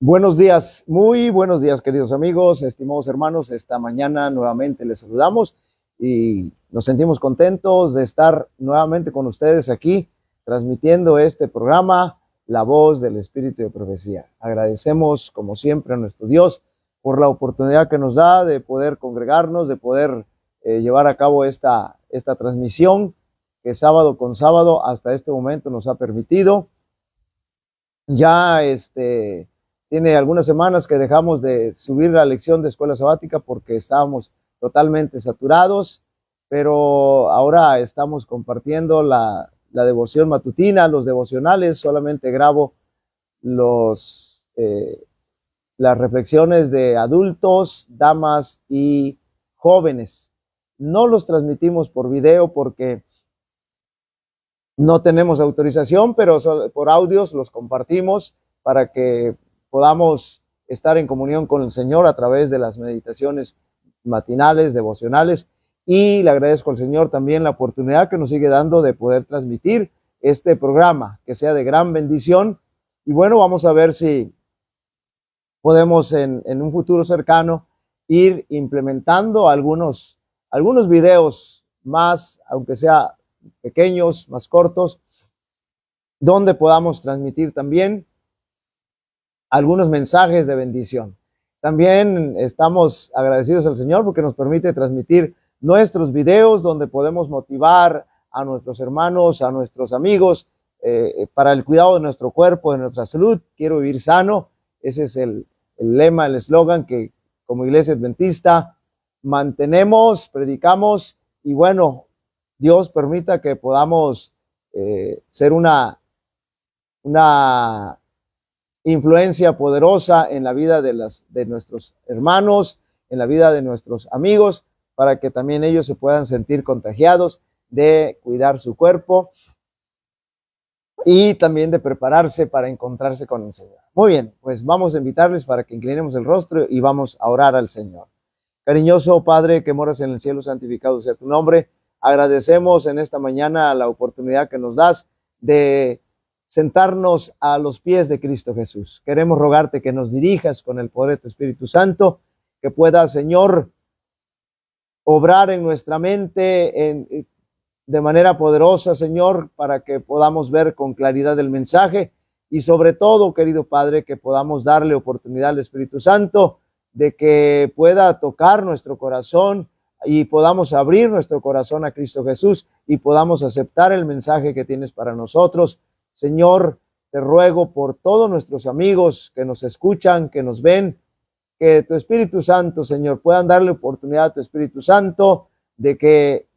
Buenos días, muy buenos días, queridos amigos, estimados hermanos. Esta mañana nuevamente les saludamos y nos sentimos contentos de estar nuevamente con ustedes aquí transmitiendo este programa, La Voz del Espíritu de Profecía. Agradecemos, como siempre, a nuestro Dios por la oportunidad que nos da de poder congregarnos, de poder llevar a cabo esta transmisión que sábado con sábado hasta este momento nos ha permitido. Ya tiene algunas semanas que dejamos de subir la lección de escuela sabática porque estábamos totalmente saturados, pero ahora estamos compartiendo la devoción matutina, los devocionales. Solamente grabo las reflexiones de adultos, damas y jóvenes. No los transmitimos por video porque no tenemos autorización, pero por audios los compartimos para que podamos estar en comunión con el Señor a través de las meditaciones matinales, devocionales. Y le agradezco al Señor también la oportunidad que nos sigue dando de poder transmitir este programa, que sea de gran bendición. Y bueno, vamos a ver si podemos en un futuro cercano ir implementando algunos videos más, aunque sea pequeños, más cortos, donde podamos transmitir también algunos mensajes de bendición. También estamos agradecidos al Señor porque nos permite transmitir nuestros videos donde podemos motivar a nuestros hermanos, a nuestros amigos, para el cuidado de nuestro cuerpo, de nuestra salud. Quiero vivir sano. Ese es el lema, el eslogan que como Iglesia Adventista mantenemos, predicamos, y bueno, Dios permita que podamos ser una influencia poderosa en la vida de nuestros hermanos, en la vida de nuestros amigos, para que también ellos se puedan sentir contagiados de cuidar su cuerpo y también de prepararse para encontrarse con el Señor. Muy bien, pues vamos a invitarles para que inclinemos el rostro y vamos a orar al Señor. Cariñoso Padre que moras en el cielo, santificado sea tu nombre. Agradecemos en esta mañana la oportunidad que nos das de sentarnos a los pies de Cristo Jesús. Queremos rogarte que nos dirijas con el poder de tu Espíritu Santo, que pueda, Señor, obrar en nuestra mente de manera poderosa, Señor, para que podamos ver con claridad el mensaje y sobre todo, querido Padre, que podamos darle oportunidad al Espíritu Santo de que pueda tocar nuestro corazón y podamos abrir nuestro corazón a Cristo Jesús y podamos aceptar el mensaje que tienes para nosotros. Señor, te ruego por todos nuestros amigos que nos escuchan, que nos ven, que tu Espíritu Santo, Señor, puedan darle oportunidad a tu Espíritu Santo de que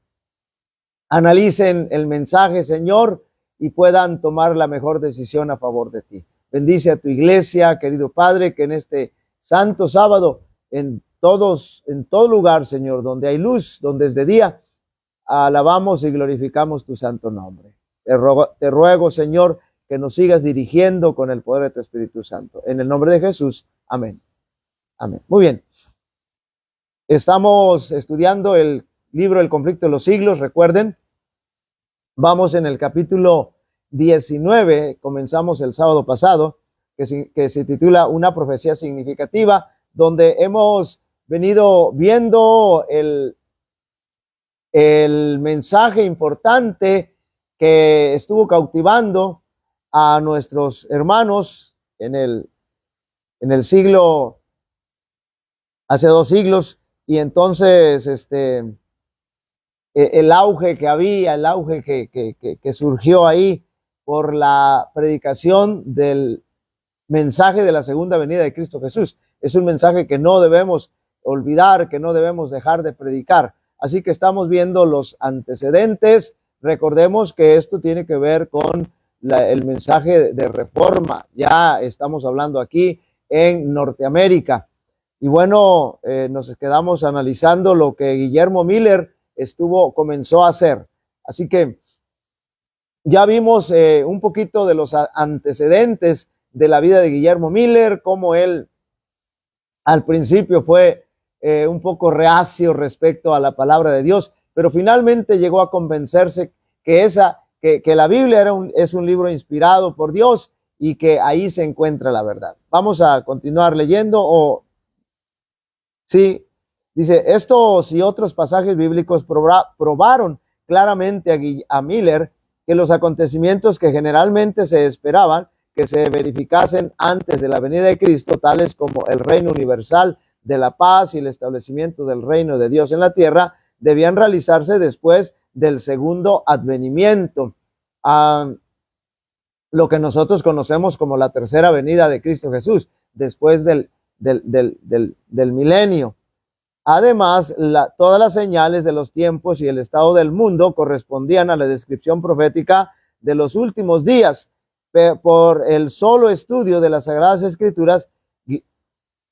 analicen el mensaje, Señor, y puedan tomar la mejor decisión a favor de ti. Bendice a tu iglesia, querido Padre, que en este santo sábado, en todo lugar, Señor, donde hay luz, donde es de día, alabamos y glorificamos tu santo nombre. Te ruego, Señor, que nos sigas dirigiendo con el poder de tu Espíritu Santo. En el nombre de Jesús, amén. Amén. Muy bien. Estamos estudiando el libro El conflicto de los siglos, recuerden. Vamos en el capítulo 19, comenzamos el sábado pasado, que se titula Una profecía significativa, donde hemos venido viendo el mensaje importante que estuvo cautivando a nuestros hermanos en el siglo, hace 2 siglos, y entonces el auge que había, el auge que surgió ahí por la predicación del mensaje de la segunda venida de Cristo Jesús. Es un mensaje que no debemos olvidar, que no debemos dejar de predicar. Así que estamos viendo los antecedentes. Recordemos que esto tiene que ver con el mensaje de reforma. Ya estamos hablando aquí en Norteamérica. Y bueno, nos quedamos analizando lo que Guillermo Miller comenzó a hacer. Así que ya vimos un poquito de los antecedentes de la vida de Guillermo Miller, cómo él al principio fue un poco reacio respecto a la palabra de Dios, pero finalmente llegó a convencerse que la Biblia es un libro inspirado por Dios y que ahí se encuentra la verdad. Vamos a continuar leyendo. Sí, dice, estos y otros pasajes bíblicos probaron claramente a Miller que los acontecimientos que generalmente se esperaban que se verificasen antes de la venida de Cristo, tales como el reino universal de la paz y el establecimiento del reino de Dios en la tierra, debían realizarse después del segundo advenimiento, lo que nosotros conocemos como la tercera venida de Cristo Jesús, después del milenio. Además, todas las señales de los tiempos y el estado del mundo correspondían a la descripción profética de los últimos días. Por el solo estudio de las Sagradas Escrituras,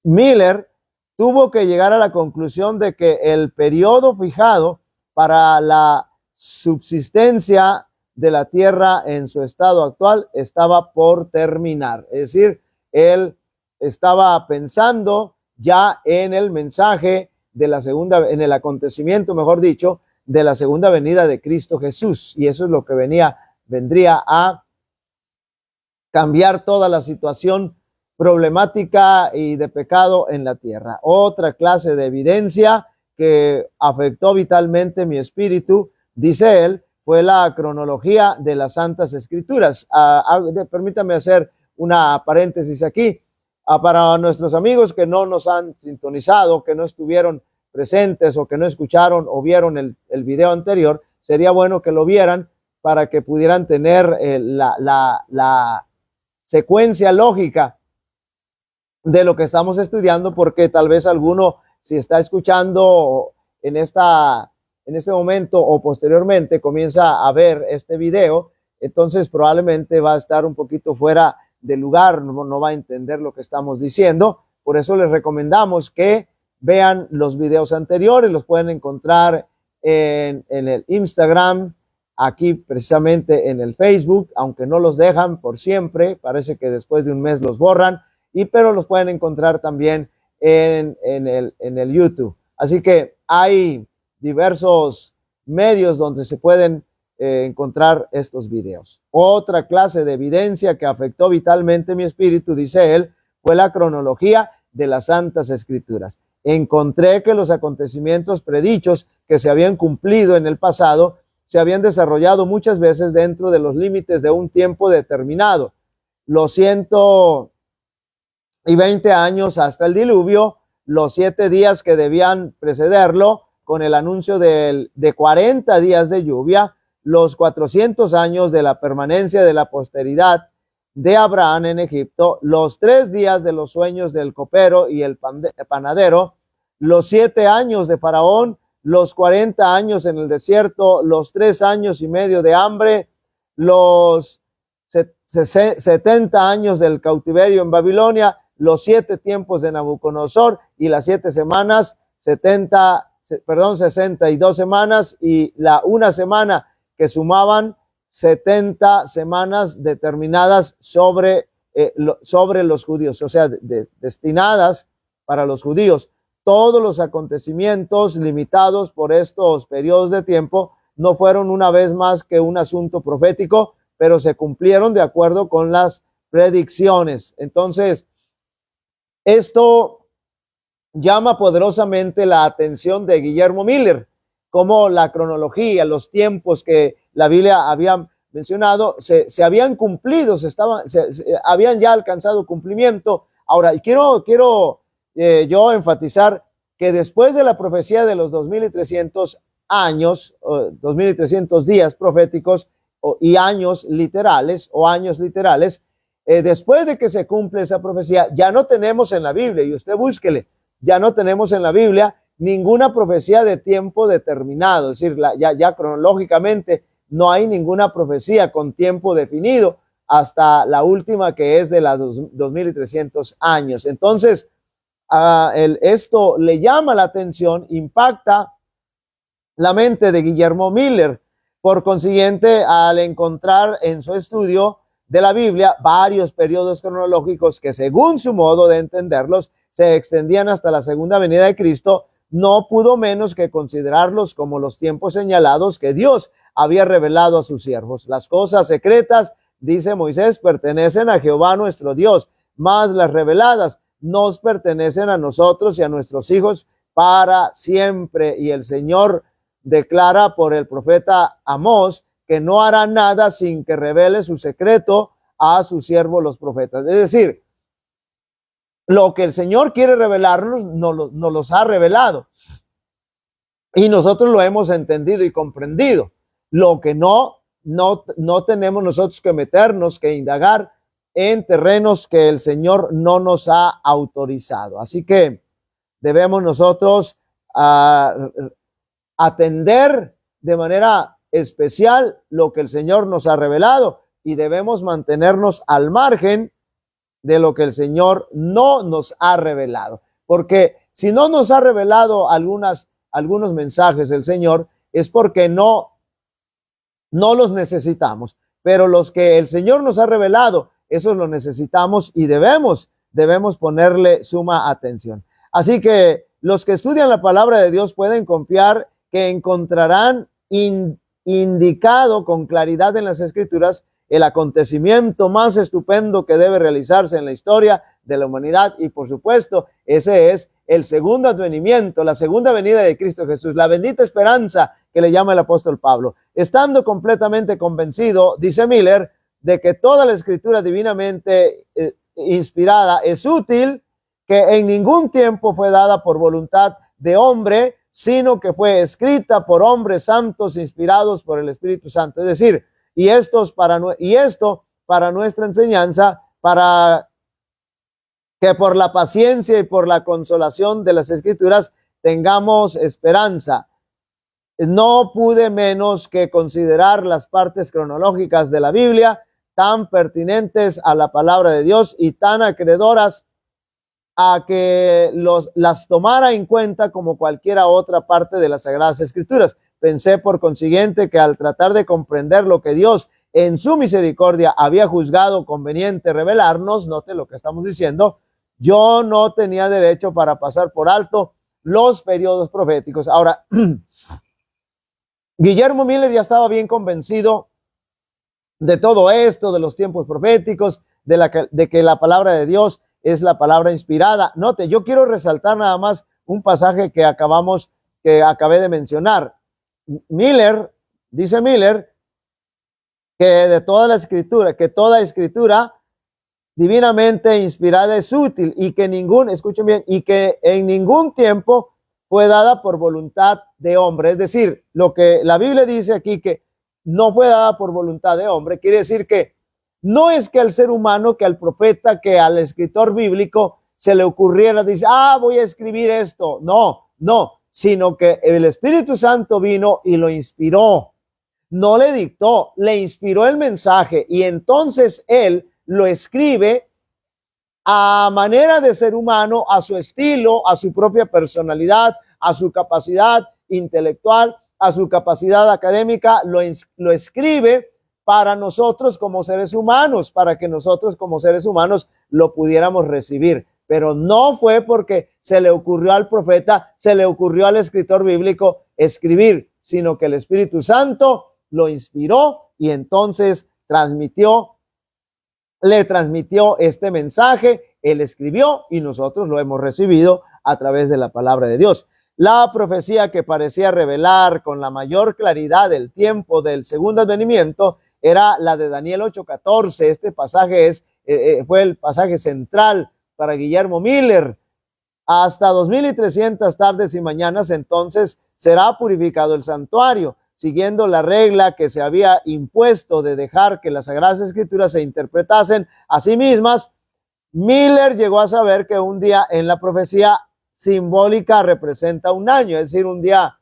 Miller tuvo que llegar a la conclusión de que el periodo fijado para la subsistencia de la tierra en su estado actual estaba por terminar. Es decir, él estaba pensando ya en el mensaje de la segunda, en el acontecimiento, mejor dicho, de la segunda venida de Cristo Jesús. Y eso es lo que vendría a cambiar toda la situación problemática y de pecado en la tierra. Otra clase de evidencia que afectó vitalmente mi espíritu, dice él, fue la cronología de las Santas Escrituras. Permítame hacer una paréntesis aquí. Para nuestros amigos que no nos han sintonizado, que no estuvieron presentes o que no escucharon o vieron el video anterior, sería bueno que lo vieran para que pudieran tener la secuencia lógica de lo que estamos estudiando, porque tal vez alguno, si está escuchando en este momento o posteriormente comienza a ver este video, entonces probablemente va a estar un poquito fuera de lugar, no va a entender lo que estamos diciendo. Por eso les recomendamos que vean los videos anteriores, los pueden encontrar en el Instagram, aquí precisamente en el Facebook, aunque no los dejan por siempre, parece que después de un mes los borran, pero los pueden encontrar también en el YouTube. Así que hay diversos medios donde se pueden encontrar estos videos. Otra clase de evidencia que afectó vitalmente mi espíritu, dice él, fue la cronología de las Santas Escrituras. Encontré que los acontecimientos predichos que se habían cumplido en el pasado se habían desarrollado muchas veces dentro de los límites de un tiempo determinado. Los 120 años hasta el diluvio, los 7 días que debían precederlo, con el anuncio de 40 días de lluvia, los 400 años de la permanencia de la posteridad de Abraham en Egipto, los 3 días de los sueños del copero y el panadero, los 7 años de Faraón, los 40 años en el desierto, los 3 años y medio de hambre, los 70 años del cautiverio en Babilonia, los 7 tiempos de Nabucodonosor y las 7 semanas, 62 semanas y una semana que sumaban 70 semanas determinadas sobre los judíos, o sea, destinadas para los judíos. Todos los acontecimientos limitados por estos periodos de tiempo no fueron una vez más que un asunto profético, pero se cumplieron de acuerdo con las predicciones. Entonces, esto llama poderosamente la atención de Guillermo Miller, como la cronología, los tiempos que la Biblia había mencionado, se habían cumplido, habían ya alcanzado cumplimiento. Ahora, quiero yo enfatizar que después de la profecía de los 2300 años, 2300 días proféticos y años literales, después de que se cumple esa profecía, ya no tenemos en la Biblia, y usted búsquele, ya no tenemos en la Biblia ninguna profecía de tiempo determinado, es decir, ya cronológicamente no hay ninguna profecía con tiempo definido hasta la última, que es de los 2300 años. Entonces, esto le llama la atención, impacta la mente de Guillermo Miller. Por consiguiente, al encontrar en su estudio de la Biblia varios periodos cronológicos que, según su modo de entenderlos, se extendían hasta la segunda venida de Cristo, no pudo menos que considerarlos como los tiempos señalados que Dios había revelado a sus siervos. Las cosas secretas dice Moisés, pertenecen a Jehová nuestro Dios, mas las reveladas nos pertenecen a nosotros y a nuestros hijos para siempre. Y el Señor declara por el profeta Amós que no hará nada sin que revele su secreto a sus siervos los profetas. Es decir, lo que el Señor quiere revelarnos, nos los ha revelado. Y nosotros lo hemos entendido y comprendido. Lo que no tenemos nosotros que meternos, que indagar en terrenos que el Señor no nos ha autorizado. Así que debemos nosotros atender de manera especial lo que el Señor nos ha revelado y debemos mantenernos al margen de lo que el Señor no nos ha revelado. Porque si no nos ha revelado algunos mensajes el Señor, es porque no los necesitamos. Pero los que el Señor nos ha revelado, esos los necesitamos y debemos ponerle suma atención. Así que los que estudian la palabra de Dios pueden confiar que encontrarán indicado con claridad en las Escrituras el acontecimiento más estupendo que debe realizarse en la historia de la humanidad y por supuesto ese es el segundo advenimiento, la segunda venida de Cristo Jesús, la bendita esperanza que le llama el apóstol Pablo. Estando completamente convencido, dice Miller, de que toda la Escritura divinamente inspirada es útil, que en ningún tiempo fue dada por voluntad de hombre, sino que fue escrita por hombres santos inspirados por el Espíritu Santo. Es decir, y esto para nuestra enseñanza, para que por la paciencia y por la consolación de las Escrituras tengamos esperanza. No pude menos que considerar las partes cronológicas de la Biblia, tan pertinentes a la palabra de Dios y tan acreedoras a que las tomara en cuenta como cualquiera otra parte de las Sagradas Escrituras. Pensé por consiguiente que al tratar de comprender lo que Dios en su misericordia había juzgado conveniente revelarnos, note lo que estamos diciendo, yo no tenía derecho para pasar por alto los periodos proféticos. Ahora, Guillermo Miller ya estaba bien convencido de todo esto, de los tiempos proféticos, de que la palabra de Dios es la palabra inspirada. Note, yo quiero resaltar nada más un pasaje que acabé de mencionar. Dice Miller, que de toda la escritura, que toda escritura divinamente inspirada es útil y que escuchen bien, y que en ningún tiempo fue dada por voluntad de hombre. Es decir, lo que la Biblia dice aquí que no fue dada por voluntad de hombre, quiere decir que no es que al ser humano, que al profeta, que al escritor bíblico se le ocurriera, dice, voy a escribir esto. No, sino que el Espíritu Santo vino y lo inspiró. No le dictó, le inspiró el mensaje y entonces él lo escribe a manera de ser humano, a su estilo, a su propia personalidad, a su capacidad intelectual, a su capacidad académica, lo escribe para nosotros como seres humanos, para que nosotros como seres humanos lo pudiéramos recibir. Pero no fue porque se le ocurrió al profeta, se le ocurrió al escritor bíblico escribir, sino que el Espíritu Santo lo inspiró y entonces le transmitió este mensaje, él escribió y nosotros lo hemos recibido a través de la palabra de Dios. La profecía que parecía revelar con la mayor claridad el tiempo del segundo advenimiento era la de Daniel 8:14. Este pasaje fue el pasaje central para Guillermo Miller. Hasta 2300 tardes y mañanas entonces será purificado el santuario, siguiendo la regla que se había impuesto de dejar que las Sagradas Escrituras se interpretasen a sí mismas. Miller llegó a saber que un día en la profecía simbólica representa un año, es decir, un día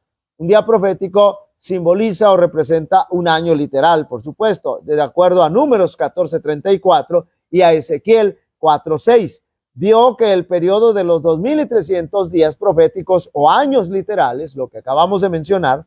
profético simboliza o representa un año literal, por supuesto, de acuerdo a Números 14:34 y a Ezequiel 4:6. Vio que el periodo de los 2300 días proféticos o años literales, lo que acabamos de mencionar,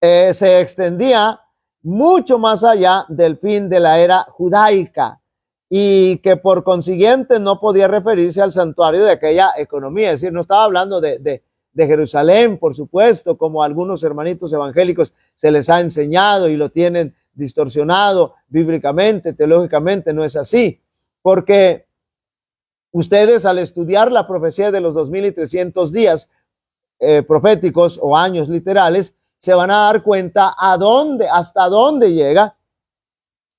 se extendía mucho más allá del fin de la era judaica y que por consiguiente no podía referirse al santuario de aquella economía, es decir, no estaba hablando de Jerusalén, por supuesto, como a algunos hermanitos evangélicos se les ha enseñado y lo tienen distorsionado bíblicamente, teológicamente, no es así, porque ustedes al estudiar la profecía de los 2300 días proféticos o años literales, se van a dar cuenta hasta dónde llega,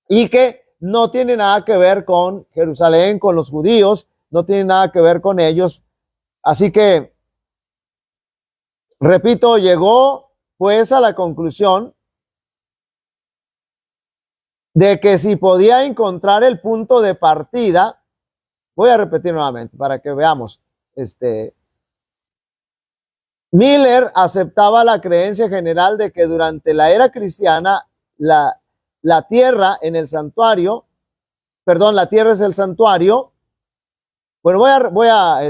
y que no tiene nada que ver con Jerusalén, con los judíos, no tiene nada que ver con ellos. Así que, repito, llegó pues a la conclusión de que si podía encontrar el punto de partida, voy a repetir nuevamente para que veamos, Miller aceptaba la creencia general de que durante la era cristiana la tierra en el santuario, la tierra es el santuario. Bueno, voy a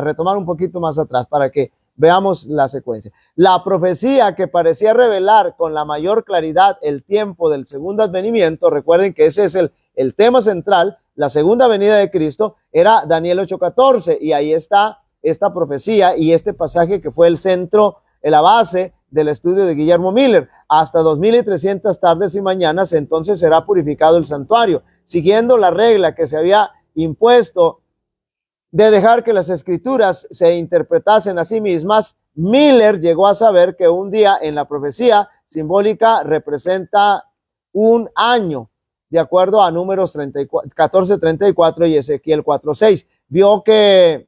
retomar un poquito más atrás para que veamos la secuencia. La profecía que parecía revelar con la mayor claridad el tiempo del segundo advenimiento, recuerden que ese es el tema central, la segunda venida de Cristo, era Daniel 8:14, y ahí está esta profecía y este pasaje que fue el centro, la base del estudio de Guillermo Miller. Hasta 2300 tardes y mañanas entonces será purificado el santuario, siguiendo la regla que se había impuesto de dejar que las escrituras se interpretasen a sí mismas. Miller llegó a saber que un día en la profecía simbólica representa un año, de acuerdo a Números 14:34 y Ezequiel 4:6. Vio que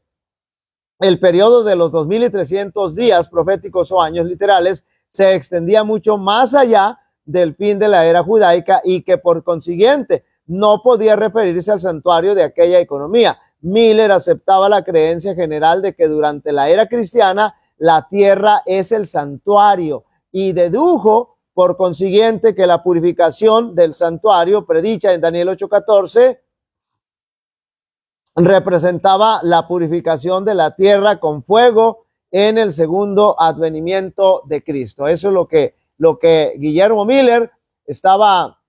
el periodo de los 2300 días proféticos o años literales se extendía mucho más allá del fin de la era judaica, y que por consiguiente no podía referirse al santuario de aquella economía. Miller aceptaba la creencia general de que durante la era cristiana la tierra es el santuario, y dedujo por consiguiente que la purificación del santuario predicha en Daniel 8:14 representaba la purificación de la tierra con fuego en el segundo advenimiento de Cristo. Eso es lo que Guillermo Miller estaba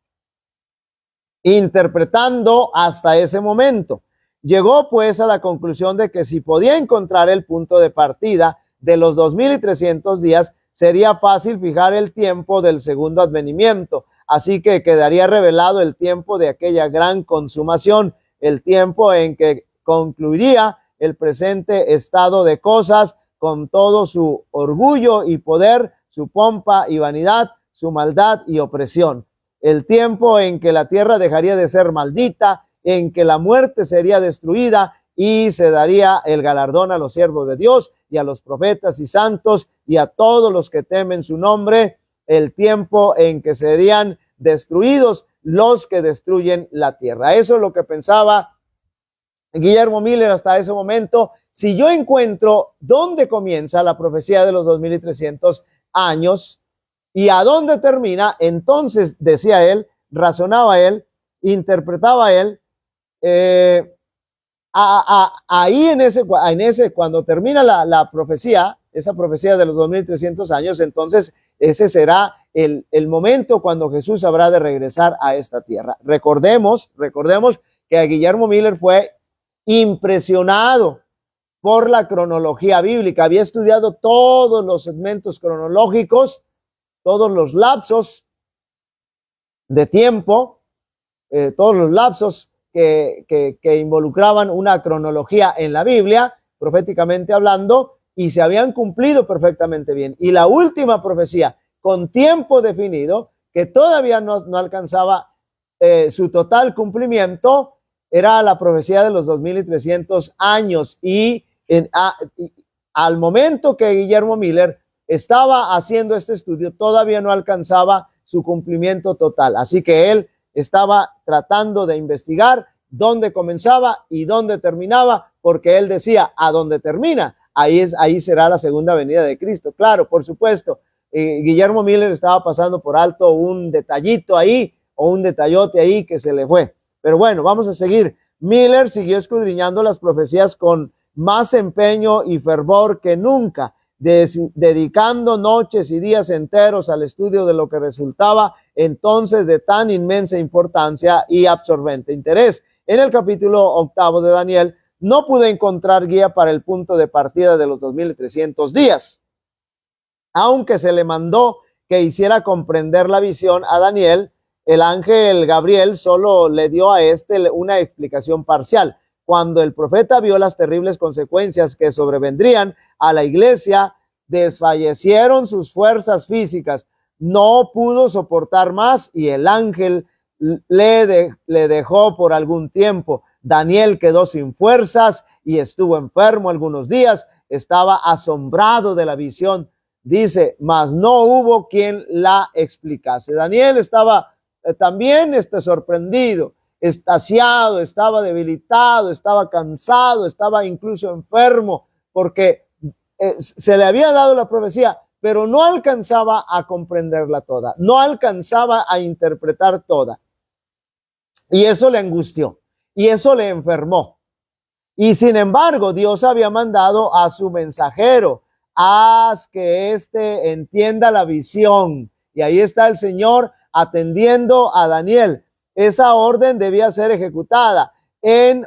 interpretando hasta ese momento. Llegó pues a la conclusión de que si podía encontrar el punto de partida de los 2300 días, sería fácil fijar el tiempo del segundo advenimiento. Así que quedaría revelado el tiempo de aquella gran consumación, el tiempo en que concluiría el presente estado de cosas con todo su orgullo y poder, su pompa y vanidad, su maldad y opresión. El tiempo en que la tierra dejaría de ser maldita, en que la muerte sería destruida y se daría el galardón a los siervos de Dios y a los profetas y santos y a todos los que temen su nombre. El tiempo en que serían destruidos los que destruyen la tierra. Eso es lo que pensaba Guillermo Miller hasta ese momento. Si yo encuentro dónde comienza la profecía de los 2300 años y a dónde termina, entonces, decía él, razonaba él, interpretaba él, ahí en ese cuando termina la profecía, esa profecía de los 2300 años, entonces ese será el momento cuando Jesús habrá de regresar a esta tierra. Recordemos que a Guillermo Miller fue impresionado por la cronología bíblica. Había estudiado todos los segmentos cronológicos, todos los lapsos de tiempo, todos los lapsos que involucraban una cronología en la Biblia, proféticamente hablando, y se habían cumplido perfectamente bien. Y la última profecía con tiempo definido, que todavía no alcanzaba su total cumplimiento, era la profecía de los 2300 años. Y al momento que Guillermo Miller estaba haciendo este estudio, todavía no alcanzaba su cumplimiento total. Así que él estaba tratando de investigar dónde comenzaba y dónde terminaba, porque él decía, a dónde termina, ahí será la segunda venida de Cristo. Claro, por supuesto, Guillermo Miller estaba pasando por alto un detallito ahí, o un detallote ahí que se le fue. Pero bueno, vamos a seguir. Miller siguió escudriñando las profecías con más empeño y fervor que nunca, dedicando noches y días enteros al estudio de lo que resultaba entonces de tan inmensa importancia y absorbente interés. En el capítulo 8 de Daniel no pude encontrar guía para el punto de partida de los 2300 días, aunque se le mandó que hiciera comprender la visión a Daniel, el ángel Gabriel solo le dio a este una explicación parcial. Cuando el profeta vio las terribles consecuencias que sobrevendrían a la iglesia, desfallecieron sus fuerzas físicas, no pudo soportar más y el ángel le dejó por algún tiempo. Daniel quedó sin fuerzas y estuvo enfermo algunos días, estaba asombrado de la visión. Dice, mas no hubo quien la explicase. Daniel estaba también sorprendido, extasiado, estaba debilitado, estaba cansado, estaba incluso enfermo, porque se le había dado la profecía, pero no alcanzaba a comprenderla toda, no alcanzaba a interpretar toda. Y eso le angustió, y eso le enfermó. Y sin embargo, Dios había mandado a su mensajero, haz que éste entienda la visión. Y ahí está el Señor atendiendo a Daniel. Esa orden debía ser ejecutada en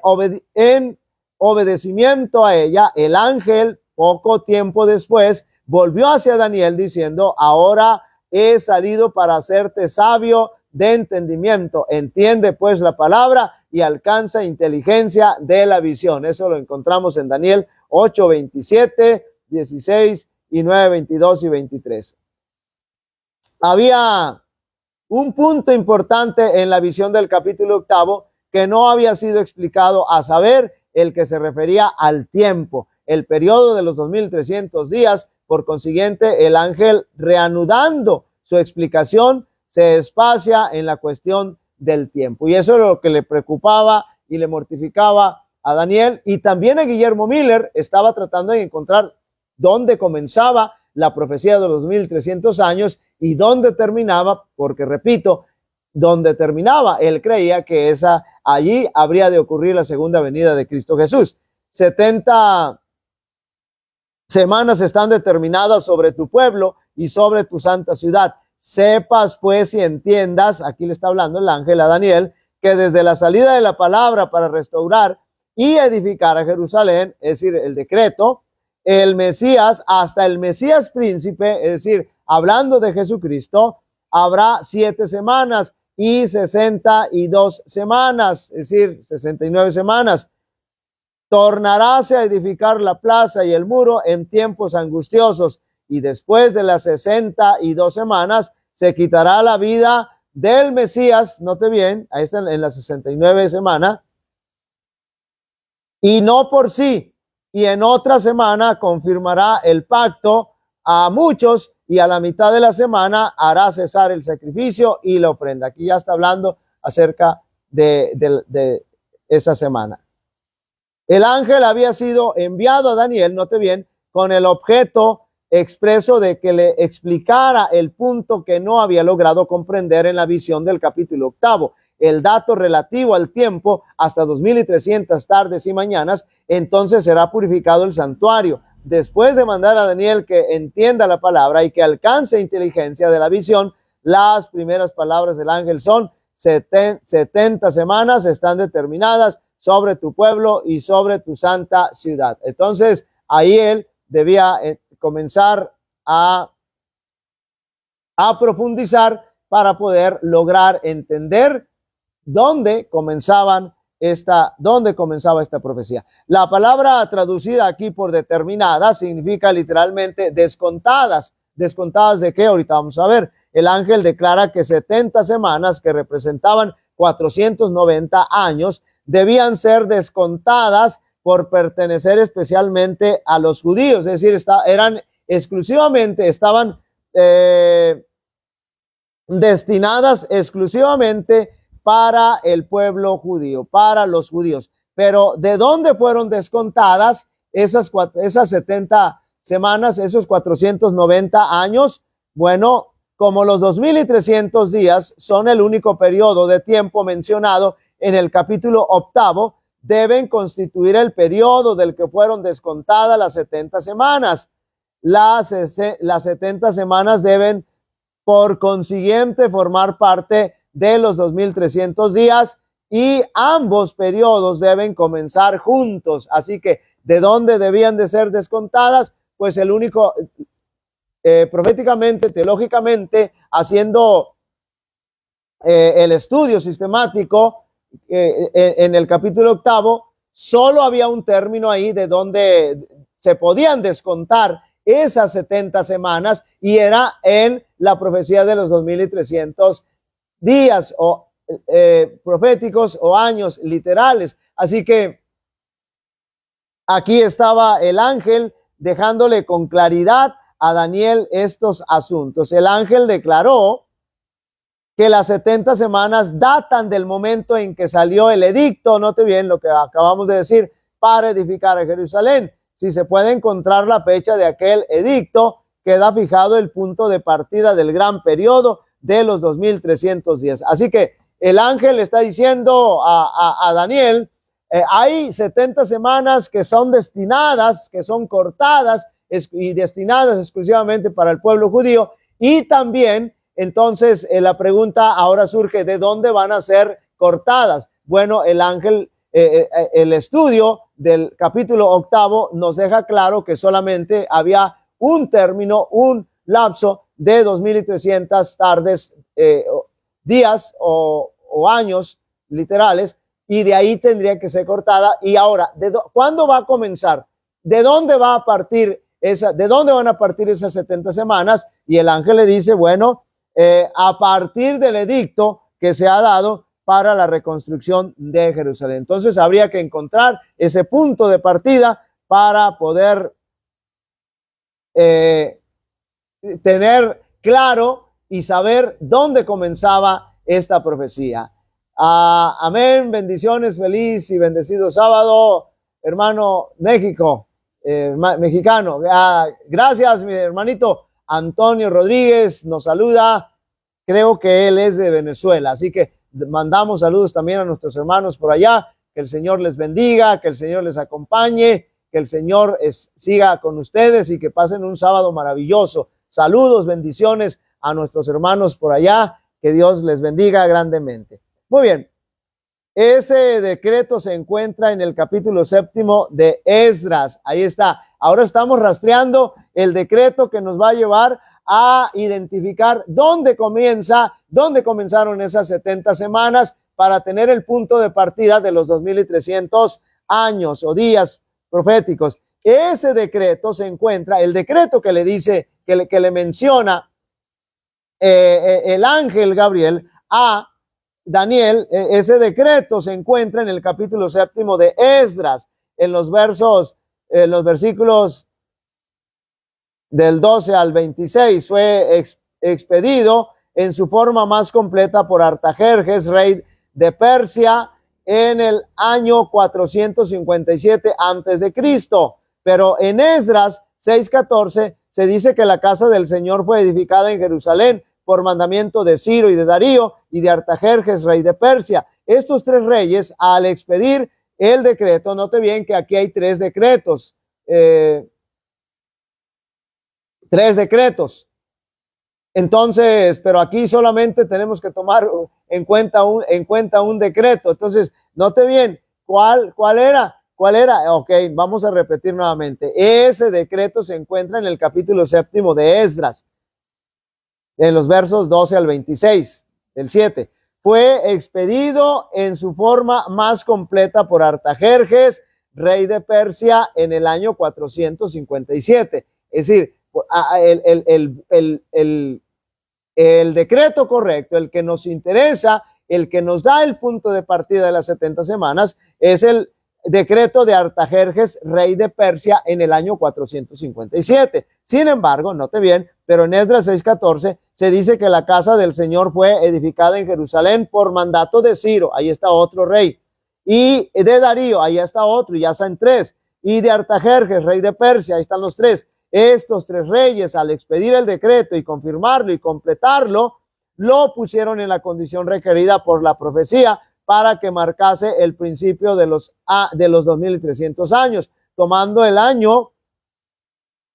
obedecimiento a ella. El ángel, poco tiempo después, volvió hacia Daniel diciendo, ahora he salido para hacerte sabio de entendimiento. Entiende pues la palabra y alcanza inteligencia de la visión. Eso lo encontramos en Daniel 8, 27, 16 y 9, 22 y 23. Había un punto importante en la visión del capítulo 8 que no había sido explicado, a saber, el que se refería al tiempo, el periodo de los 2300 días. Por consiguiente, el ángel, reanudando su explicación, se espacia en la cuestión del tiempo. Y eso es lo que le preocupaba y le mortificaba a Daniel. Y también a Guillermo Miller estaba tratando de encontrar dónde comenzaba la profecía de los 2300 años y dónde terminaba, porque repito, dónde terminaba, él creía que allí habría de ocurrir la segunda venida de Cristo Jesús. 70 semanas están determinadas sobre tu pueblo y sobre tu santa ciudad. Sepas pues y entiendas, aquí le está hablando el ángel a Daniel, que desde la salida de la palabra para restaurar y edificar a Jerusalén, es decir, el decreto, el Mesías, hasta el Mesías príncipe, es decir, hablando de Jesucristo, habrá 7 semanas y 62 semanas, es decir, 69 semanas. Tornaráse a edificar la plaza y el muro en tiempos angustiosos, y después de las 62 semanas se quitará la vida del Mesías, note bien, ahí está en la 69 semana, y no por sí, y en otra semana confirmará el pacto a muchos, y a la mitad de la semana hará cesar el sacrificio y la ofrenda. Aquí ya está hablando acerca de esa semana. El ángel había sido enviado a Daniel, note bien, con el objeto expreso de que le explicara el punto que no había logrado comprender en la visión del capítulo 8, el dato relativo al tiempo hasta 2300 tardes y mañanas. Entonces será purificado el santuario. Después de mandar a Daniel que entienda la palabra y que alcance inteligencia de la visión, las primeras palabras del ángel son 70 semanas están determinadas sobre tu pueblo y sobre tu santa ciudad. Entonces ahí él debía comenzar a profundizar para poder lograr entender dónde comenzaba esta profecía. La palabra traducida aquí por determinada significa literalmente descontadas. ¿Descontadas de qué? Ahorita vamos a ver. El ángel declara que 70 semanas, que representaban 490 años, debían ser descontadas por pertenecer especialmente a los judíos, es decir, estaban destinadas exclusivamente para el pueblo judío, para los judíos. Pero ¿de dónde fueron descontadas esas 70 semanas, esos 490 años? Bueno, como los 2300 días son el único periodo de tiempo mencionado en el capítulo 8, deben constituir el periodo del que fueron descontadas las 70 semanas. Las 70 semanas deben, por consiguiente, formar parte de los 2300 días y ambos periodos deben comenzar juntos. Así que, ¿de dónde debían de ser descontadas? Pues el único proféticamente, teológicamente, haciendo el estudio sistemático en el capítulo 8, solo había un término ahí de donde se podían descontar esas 70 semanas y era en la profecía de los 2300 días o proféticos o años literales. Así que aquí estaba el ángel dejándole con claridad a Daniel estos asuntos. El ángel declaró que las 70 semanas datan del momento en que salió el edicto, note bien lo que acabamos de decir, para edificar a Jerusalén. Si se puede encontrar la fecha de aquel edicto, queda fijado el punto de partida del gran periodo de los 2310. Así que el ángel está diciendo a Daniel, hay 70 semanas que son destinadas, que son cortadas y destinadas exclusivamente para el pueblo judío, y también entonces la pregunta ahora surge, ¿de dónde van a ser cortadas? Bueno, el ángel, el estudio del capítulo 8 nos deja claro que solamente había un término, un lapso de 2300 tardes, días o años literales, y de ahí tendría que ser cortada. Y ahora, ¿cuándo va a comenzar? ¿De dónde va a partir de dónde van a partir esas 70 semanas? Y el ángel le dice, bueno, a partir del edicto que se ha dado para la reconstrucción de Jerusalén. Entonces habría que encontrar ese punto de partida para poder tener claro y saber dónde comenzaba esta profecía. Amén, bendiciones, feliz y bendecido sábado, hermano México, mexicano. Gracias, mi hermanito Antonio Rodríguez nos saluda, creo que él es de Venezuela, así que mandamos saludos también a nuestros hermanos por allá, que el Señor les bendiga, que el Señor les acompañe, que el Señor siga con ustedes y que pasen un sábado maravilloso. Saludos, bendiciones a nuestros hermanos por allá, que Dios les bendiga grandemente. Muy bien, ese decreto se encuentra en el capítulo 7 de Esdras, ahí está. Ahora estamos rastreando el decreto que nos va a llevar a identificar dónde comenzaron esas 70 semanas para tener el punto de partida de los 2300 años o días proféticos. Ese decreto se encuentra, el decreto que le dice, que le menciona el ángel Gabriel a Daniel, ese decreto se encuentra en el capítulo 7 de Esdras, en los versículos del 12 al 26, fue expedido en su forma más completa por Artajerjes, rey de Persia, en el año 457 antes de Cristo. Pero en Esdras 6:14 se dice que la casa del Señor fue edificada en Jerusalén por mandamiento de Ciro y de Darío y de Artajerjes, rey de Persia. Estos tres reyes, al expedir el decreto, note bien que aquí hay tres decretos, Entonces, pero aquí solamente tenemos que tomar en cuenta un decreto. Entonces, note bien, ¿cuál era? Ok, vamos a repetir nuevamente. Ese decreto se encuentra en el capítulo 7 de Esdras, en los versos 12 al 26 del 7. Fue expedido en su forma más completa por Artajerjes, rey de Persia, en el año 457. Es decir, el decreto correcto, el que nos interesa, el que nos da el punto de partida de las 70 semanas, es el decreto de Artajerjes, rey de Persia, en el año 457. Sin embargo, note bien, pero en Esdras 6:14 se dice que la casa del Señor fue edificada en Jerusalén por mandato de Ciro, ahí está otro rey, y de Darío, ahí está otro, y ya están tres, y de Artajerjes, rey de Persia, ahí están los tres. Estos tres reyes, al expedir el decreto y confirmarlo y completarlo, lo pusieron en la condición requerida por la profecía para que marcase el principio de los 2300 años, tomando el año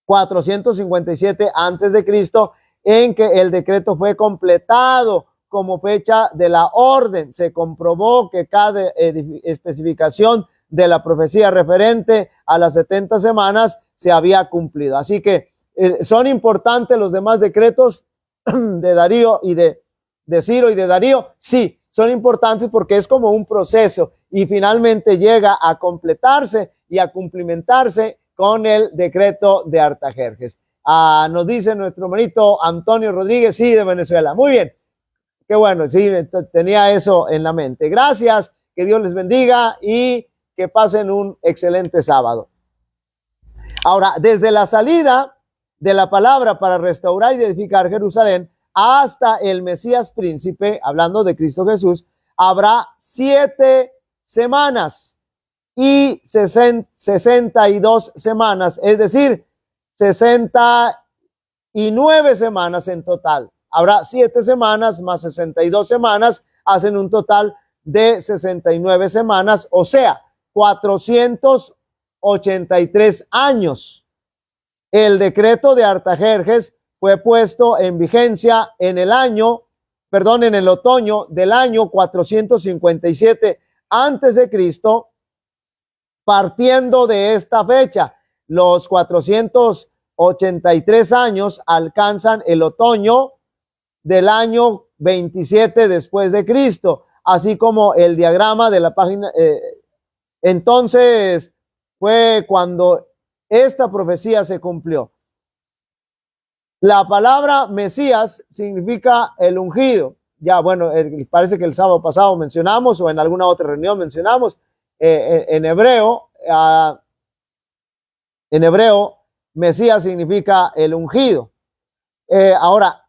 457 antes de Cristo, en que el decreto fue completado como fecha de la orden. Se comprobó que cada especificación de la profecía referente a las 70 semanas se había cumplido. Así que ¿Son importantes los demás decretos de Darío y de Ciro y de Darío? Sí, son importantes porque es como un proceso y finalmente llega a completarse y a cumplimentarse con el decreto de Artajerjes. Nos dice nuestro hermanito Antonio Rodríguez, sí, de Venezuela. Muy bien, qué bueno, sí, tenía eso en la mente. Gracias, que Dios les bendiga y que pasen un excelente sábado. Ahora, desde la salida de la palabra para restaurar y edificar Jerusalén hasta el Mesías príncipe, hablando de Cristo Jesús, habrá 7 semanas y 62 semanas, es decir, 69 semanas en total. Habrá 7 semanas más 62 semanas, hacen un total de 69 semanas, o sea, 483 años. El decreto de Artajerjes fue puesto en vigencia en el otoño del año 457 antes de Cristo. Partiendo de esta fecha, los 483 años alcanzan el otoño del año 27 después de Cristo, así como el diagrama de la página. Entonces fue cuando esta profecía se cumplió. La palabra Mesías significa el ungido. Ya, bueno, parece que el sábado pasado mencionamos o en alguna otra reunión mencionamos en hebreo, Mesías significa el ungido. Ahora,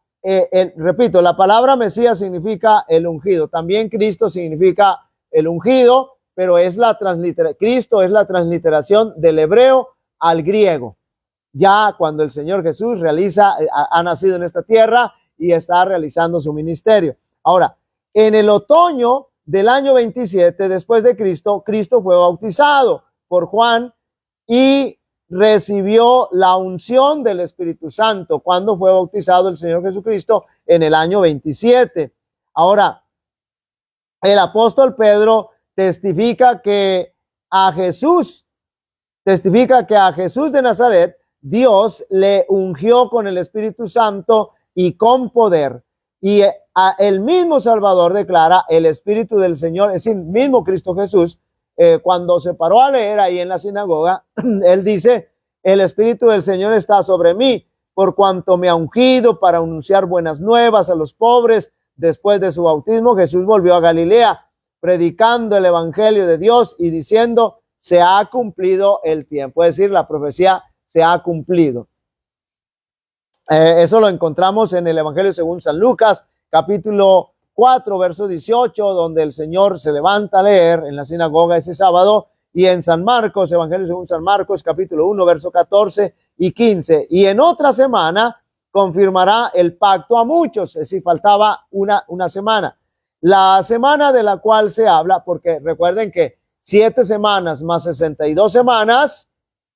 repito, la palabra Mesías significa el ungido. También Cristo significa el ungido, pero Cristo es la transliteración del hebreo al griego. Ya cuando el Señor Jesús ha nacido en esta tierra y está realizando su ministerio. Ahora, en el otoño del año 27 después de Cristo, Cristo fue bautizado por Juan y recibió la unción del Espíritu Santo cuando fue bautizado el Señor Jesucristo en el año 27. Ahora, el apóstol Pedro testifica que a Jesús de Nazaret Dios le ungió con el Espíritu Santo y con poder. Y el mismo Salvador declara: el Espíritu del Señor, es decir, mismo Cristo Jesús, cuando se paró a leer ahí en la sinagoga, él dice: el Espíritu del Señor está sobre mí, por cuanto me ha ungido para anunciar buenas nuevas a los pobres. Después de su bautismo, Jesús volvió a Galilea, predicando el Evangelio de Dios y diciendo: se ha cumplido el tiempo. Es decir, la profecía se ha cumplido. Eso lo encontramos en el Evangelio según San Lucas, capítulo 4, verso 18, donde el Señor se levanta a leer en la sinagoga ese sábado, y en San Marcos, Evangelio según San Marcos, capítulo 1, verso 14 y 15. Y en otra semana confirmará el pacto a muchos, es decir, faltaba una semana. La semana de la cual se habla, porque recuerden que 7 semanas más 62 semanas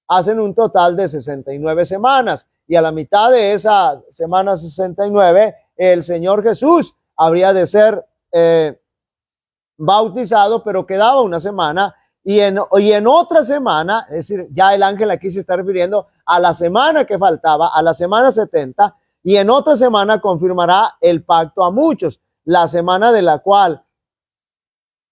hacen un total de 69 semanas. Y a la mitad de esa semana 69, el Señor Jesús habría de ser bautizado, pero quedaba una semana. Y en otra semana, es decir, ya el ángel aquí se está refiriendo a la semana que faltaba, a la semana 70, y en otra semana confirmará el pacto a muchos. La semana de la cual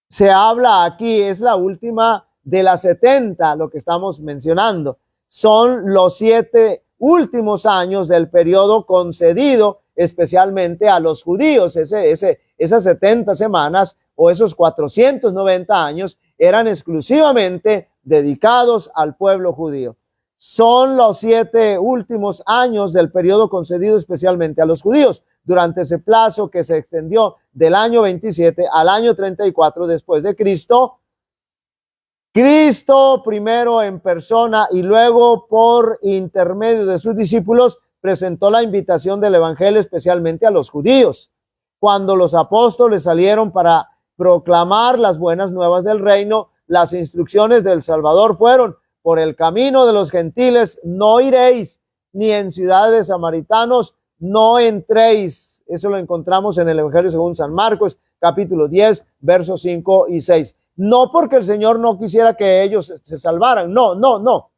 se habla aquí es la última de las 70, lo que estamos mencionando. Son los 7 últimos años del periodo concedido especialmente a los judíos. Esas 70 semanas o esos 490 años eran exclusivamente dedicados al pueblo judío. Son los 7 últimos años del periodo concedido especialmente a los judíos, durante ese plazo que se extendió del año 27 al año 34 después de Cristo. Cristo primero en persona y luego por intermedio de sus discípulos presentó la invitación del evangelio especialmente a los judíos. Cuando los apóstoles salieron para proclamar las buenas nuevas del reino, las instrucciones del Salvador fueron: por el camino de los gentiles no iréis, ni en ciudades de samaritanos no entréis. Eso lo encontramos en el Evangelio según San Marcos, capítulo 10, versos 5 y 6. No porque el Señor no quisiera que ellos se salvaran. No.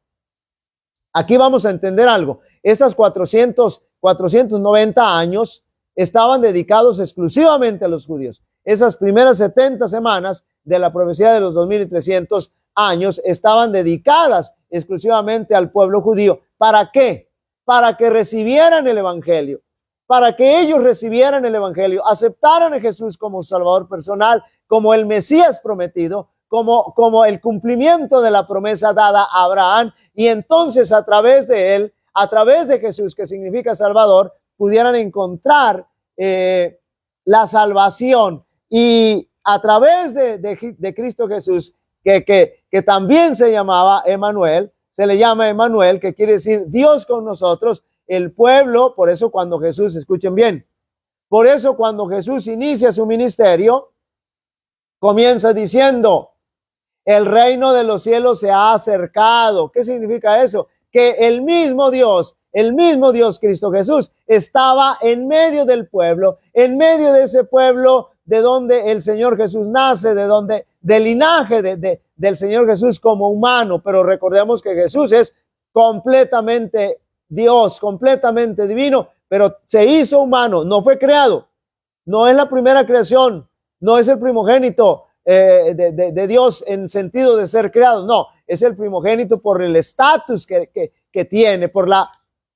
Aquí vamos a entender algo. estas 490 años estaban dedicados exclusivamente a los judíos. Esas primeras 70 semanas de la profecía de los 2300 años estaban dedicadas exclusivamente al pueblo judío. ¿Para qué? Para que recibieran el evangelio, para que ellos recibieran el evangelio, aceptaran a Jesús como Salvador personal, como el Mesías prometido, como el cumplimiento de la promesa dada a Abraham, y entonces a través de él, a través de Jesús, que significa Salvador, pudieran encontrar la salvación. Y a través de Cristo Jesús, que también se llamaba Emmanuel, se le llama Emmanuel, que quiere decir Dios con nosotros, el pueblo. Por eso cuando Jesús, escuchen bien, por eso cuando Jesús inicia su ministerio, comienza diciendo, el reino de los cielos se ha acercado. ¿Qué significa eso? Que el mismo Dios Cristo Jesús estaba en medio del pueblo, en medio de ese pueblo de donde el Señor Jesús nace, del linaje del Señor Jesús como humano. Pero recordemos que Jesús es completamente Dios, completamente divino, pero se hizo humano, no fue creado, no es la primera creación, no es el primogénito de Dios en sentido de ser creado, no, es el primogénito por el estatus que tiene, por la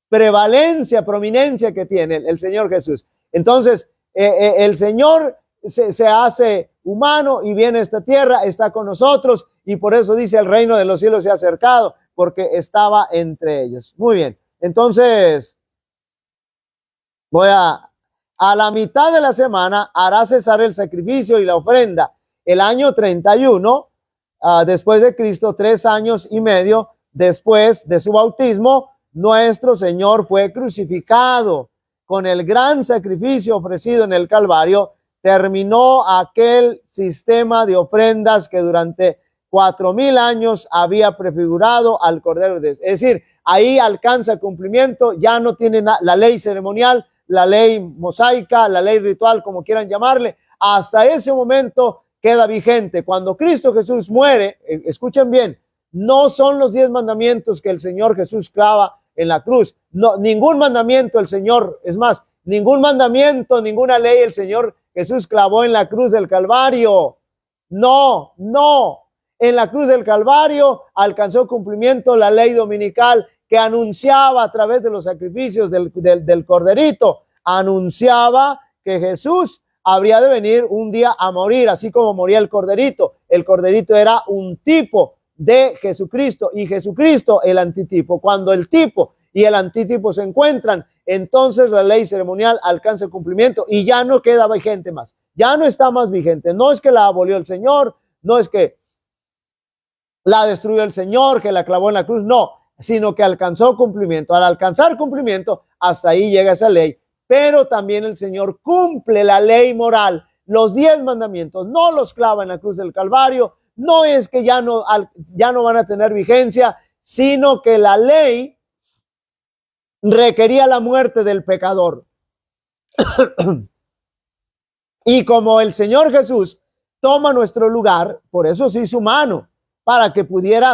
prevalencia, prominencia que tiene el Señor Jesús. Entonces, el Señor se hace humano y viene a esta tierra, está con nosotros, y por eso dice el reino de los cielos se ha acercado, porque estaba entre ellos. Muy bien, entonces voy a la mitad de la semana hará cesar el sacrificio y la ofrenda. El año 31 después de Cristo, 3 años y medio después de su bautismo, nuestro Señor fue crucificado. Con el gran sacrificio ofrecido en el Calvario, terminó aquel sistema de ofrendas que durante 4000 años había prefigurado al Cordero de Dios. Es decir, ahí alcanza cumplimiento, ya no tiene la ley ceremonial, la ley mosaica, la ley ritual, como quieran llamarle. Hasta ese momento queda vigente. Cuando Cristo Jesús muere, escuchen bien, no son los 10 mandamientos que el Señor Jesús clava en la cruz. No, ningún mandamiento el Señor, es más, ningún mandamiento, ninguna ley el Señor Jesús clavó en la cruz del Calvario. No. En la cruz del Calvario alcanzó cumplimiento la ley dominical que anunciaba a través de los sacrificios del corderito, anunciaba que Jesús habría de venir un día a morir, así como moría el corderito. El corderito era un tipo de Jesucristo y Jesucristo el antitipo. Cuando el tipo y el antitipo se encuentran, entonces la ley ceremonial alcanza cumplimiento y ya no queda vigente más, ya no está más vigente. No es que la abolió el Señor, no es que la destruyó el Señor, que la clavó en la cruz, no, sino que alcanzó cumplimiento. Al alcanzar cumplimiento, hasta ahí llega esa ley. Pero también el Señor cumple la ley moral, los 10 mandamientos, no los clava en la cruz del Calvario. No es que ya no van a tener vigencia, sino que la ley requería la muerte del pecador. Y como el Señor Jesús toma nuestro lugar, por eso se hizo humano, para que pudiera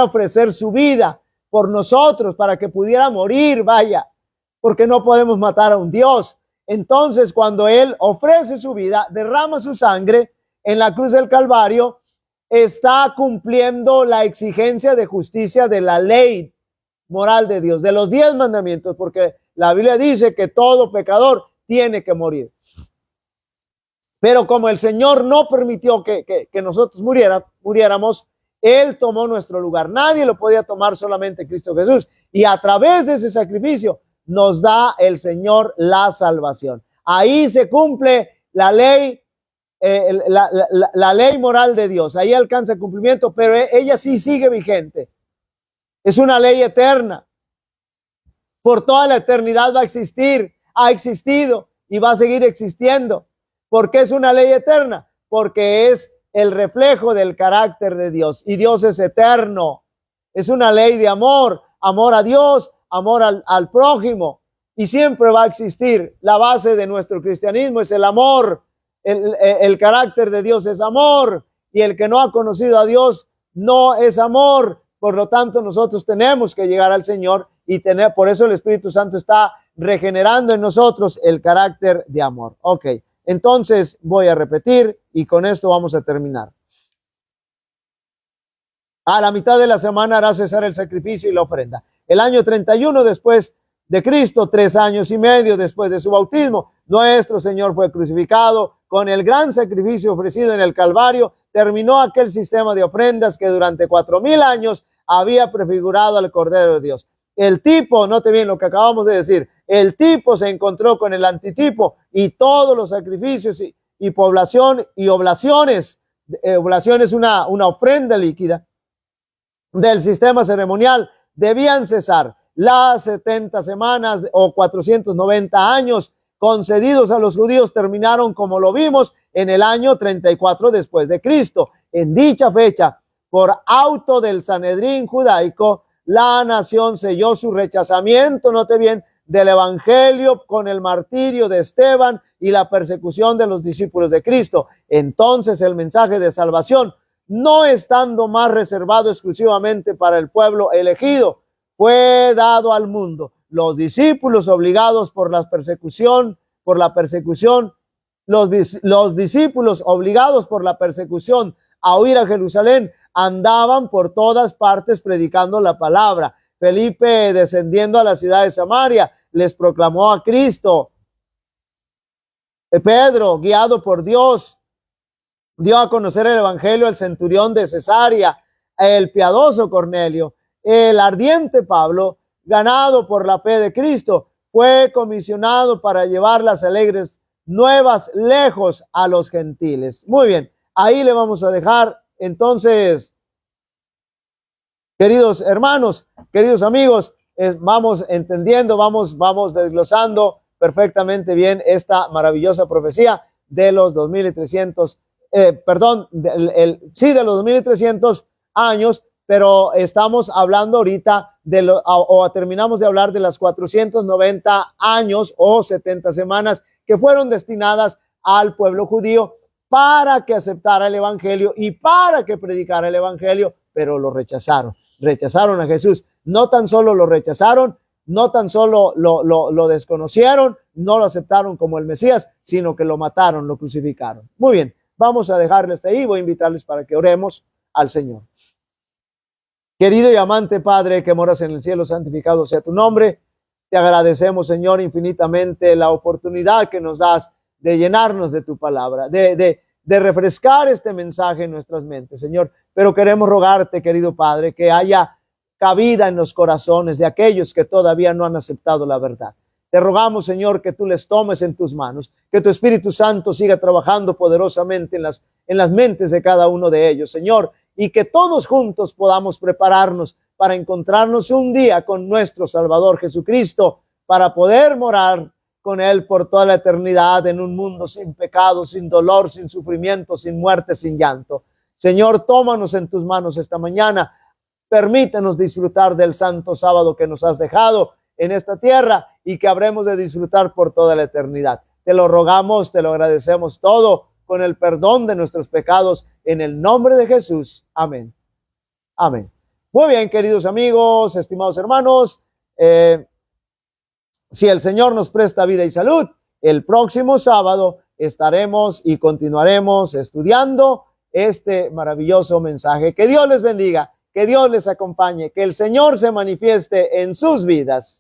ofrecer su vida por nosotros, para que pudiera morir, vaya, porque no podemos matar a un Dios. Entonces, cuando Él ofrece su vida, derrama su sangre en la cruz del Calvario, está cumpliendo la exigencia de justicia de la ley moral de Dios, de los 10 mandamientos, porque la Biblia dice que todo pecador tiene que morir. Pero como el Señor no permitió que nosotros muriéramos, Él tomó nuestro lugar. Nadie lo podía tomar, solamente Cristo Jesús. Y a través de ese sacrificio nos da el Señor la salvación. Ahí se cumple la ley, la ley moral de Dios. Ahí alcanza cumplimiento, pero ella sí sigue vigente. Es una ley eterna. Por toda la eternidad va a existir, ha existido y va a seguir existiendo. ¿Por qué es una ley eterna? Porque es el reflejo del carácter de Dios y Dios es eterno. Es una ley de amor, amor a Dios, amor al prójimo, y siempre va a existir. La base de nuestro cristianismo es el amor. El carácter de Dios es amor, y el que no ha conocido a Dios no es amor, Por lo tanto, nosotros tenemos que llegar al Señor y por eso el Espíritu Santo está regenerando en nosotros el carácter de amor. Ok, entonces voy a repetir y con esto vamos a terminar. A la mitad de la semana hará cesar el sacrificio y la ofrenda. El año 31 después de Cristo, 3 años y medio después de su bautismo, nuestro Señor fue crucificado. Con el gran sacrificio ofrecido en el Calvario, terminó aquel sistema de ofrendas que durante 4000 años había prefigurado al Cordero de Dios. El tipo, note bien lo que acabamos de decir, el tipo se encontró con el antitipo y todos los sacrificios y población y oblaciones, oblación es una ofrenda líquida del sistema ceremonial, debían cesar. Las 70 semanas o 490 años concedidos a los judíos terminaron, como lo vimos, en el año 34 después de Cristo. En dicha fecha, por auto del Sanedrín judaico, la nación selló su rechazamiento, note bien, del evangelio con el martirio de Esteban y la persecución de los discípulos de Cristo. Entonces el mensaje de salvación, no estando más reservado exclusivamente para el pueblo elegido, fue dado al mundo. Los discípulos obligados por la persecución, los discípulos obligados por la persecución a huir a Jerusalén, andaban por todas partes predicando la palabra. Felipe, descendiendo a la ciudad de Samaria, les proclamó a Cristo. Pedro, guiado por Dios, dio a conocer el evangelio al centurión de Cesarea, el piadoso Cornelio. El ardiente Pablo, ganado por la fe de Cristo, fue comisionado para llevar las alegres nuevas lejos a los gentiles. Muy bien, ahí le vamos a dejar. Entonces, queridos hermanos, queridos amigos, vamos entendiendo, vamos desglosando perfectamente bien esta maravillosa profecía de los 2300, de los 2300 años, pero estamos hablando ahorita terminamos de hablar de las 490 años o 70 semanas que fueron destinadas al pueblo judío para que aceptara el evangelio y para que predicara el evangelio, pero lo rechazaron a Jesús. No tan solo lo rechazaron, no tan solo lo desconocieron, no lo aceptaron como el Mesías, sino que lo mataron, lo crucificaron. Muy bien, vamos a dejarles ahí, voy a invitarles para que oremos al Señor. Querido y amante Padre que moras en el cielo, santificado sea tu nombre. Te agradecemos, Señor, infinitamente la oportunidad que nos das de llenarnos de tu palabra, de refrescar este mensaje en nuestras mentes, Señor. Pero queremos rogarte, querido Padre, que haya cabida en los corazones de aquellos que todavía no han aceptado la verdad. Te rogamos, Señor, que tú les tomes en tus manos, que tu Espíritu Santo siga trabajando poderosamente en las mentes de cada uno de ellos, Señor, y que todos juntos podamos prepararnos para encontrarnos un día con nuestro Salvador Jesucristo, para poder morar con Él por toda la eternidad en un mundo sin pecado, sin dolor, sin sufrimiento, sin muerte, sin llanto. Señor, tómanos en tus manos esta mañana, permítenos disfrutar del santo sábado que nos has dejado en esta tierra y que habremos de disfrutar por toda la eternidad. Te lo rogamos, te lo agradecemos todo, con el perdón de nuestros pecados, en el nombre de Jesús. Amén. Amén. Muy bien, queridos amigos, estimados hermanos, si el Señor nos presta vida y salud, el próximo sábado estaremos y continuaremos estudiando este maravilloso mensaje. Que Dios les bendiga, que Dios les acompañe, que el Señor se manifieste en sus vidas.